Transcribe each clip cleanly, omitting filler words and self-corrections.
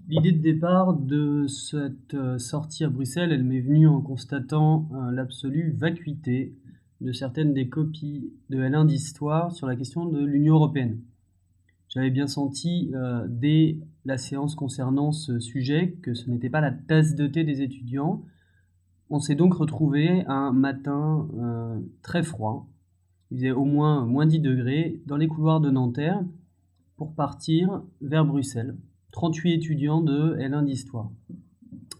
L'idée de départ de cette sortie à Bruxelles, elle m'est venue en constatant l'absolue vacuité de certaines des copies de L1 d'histoire sur la question de l'Union européenne. J'avais bien senti dès la séance concernant ce sujet que ce n'était pas la tasse de thé des étudiants. On s'est donc retrouvé un matin très froid, il faisait au moins moins 10 degrés, dans les couloirs de Nanterre pour partir vers Bruxelles. 38 étudiants de L1 d'histoire,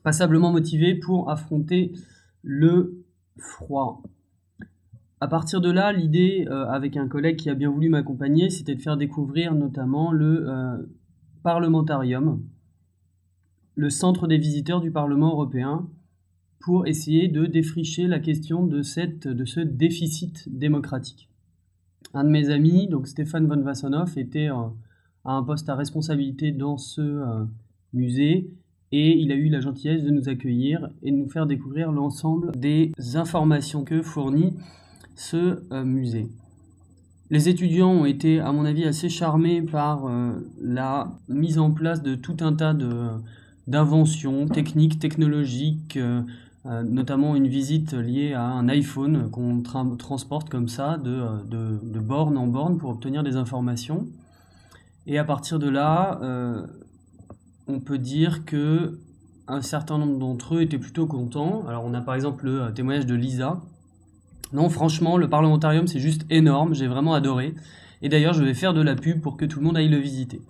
passablement motivés pour affronter le froid. À partir de là, l'idée, avec un collègue qui a bien voulu m'accompagner, c'était de faire découvrir notamment le Parlementarium, le centre des visiteurs du Parlement européen, pour essayer de défricher la question de ce déficit démocratique. Un de mes amis, donc Stéphane von Wassenhoff, était à un poste à responsabilité dans ce musée et il a eu la gentillesse de nous accueillir et de nous faire découvrir l'ensemble des informations que fournit ce musée. Les étudiants ont été, à mon avis, assez charmés par la mise en place de tout un tas d'inventions techniques, technologiques, notamment une visite liée à un iPhone qu'on transporte comme ça de borne en borne pour obtenir des informations. Et à partir de là, on peut dire que un certain nombre d'entre eux étaient plutôt contents. Alors on a par exemple le témoignage de Lisa. Non, franchement, le Parlementarium, c'est juste énorme, j'ai vraiment adoré. Et d'ailleurs, je vais faire de la pub pour que tout le monde aille le visiter.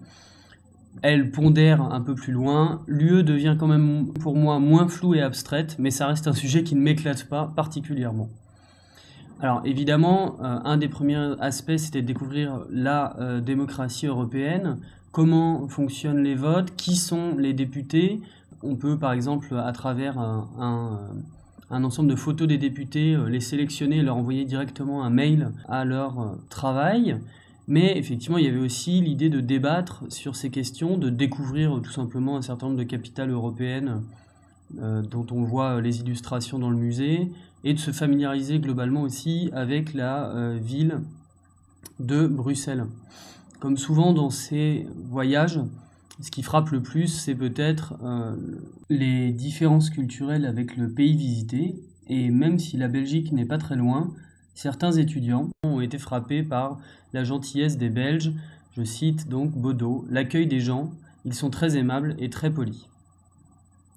Elle pondère un peu plus loin. L'UE devient quand même pour moi moins floue et abstraite, mais ça reste un sujet qui ne m'éclate pas particulièrement. Alors évidemment, un des premiers aspects, c'était de découvrir la démocratie européenne, comment fonctionnent les votes, qui sont les députés. On peut par exemple, à travers un ensemble de photos des députés, les sélectionner et leur envoyer directement un mail à leur travail. Mais effectivement, il y avait aussi l'idée de débattre sur ces questions, de découvrir tout simplement un certain nombre de capitales européennes dont on voit les illustrations dans le musée, et de se familiariser globalement aussi avec la ville de Bruxelles. Comme souvent dans ces voyages, ce qui frappe le plus, c'est peut-être les différences culturelles avec le pays visité, et même si la Belgique n'est pas très loin, certains étudiants ont été frappés par la gentillesse des Belges, je cite donc Bodo, l'accueil des gens, ils sont très aimables et très polis.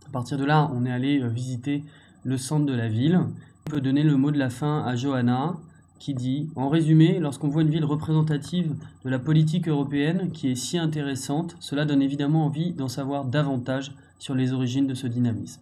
À partir de là, on est allé visiter le centre de la ville. On peut donner le mot de la fin à Johanna, qui dit « En résumé, lorsqu'on voit une ville représentative de la politique européenne qui est si intéressante, cela donne évidemment envie d'en savoir davantage sur les origines de ce dynamisme. »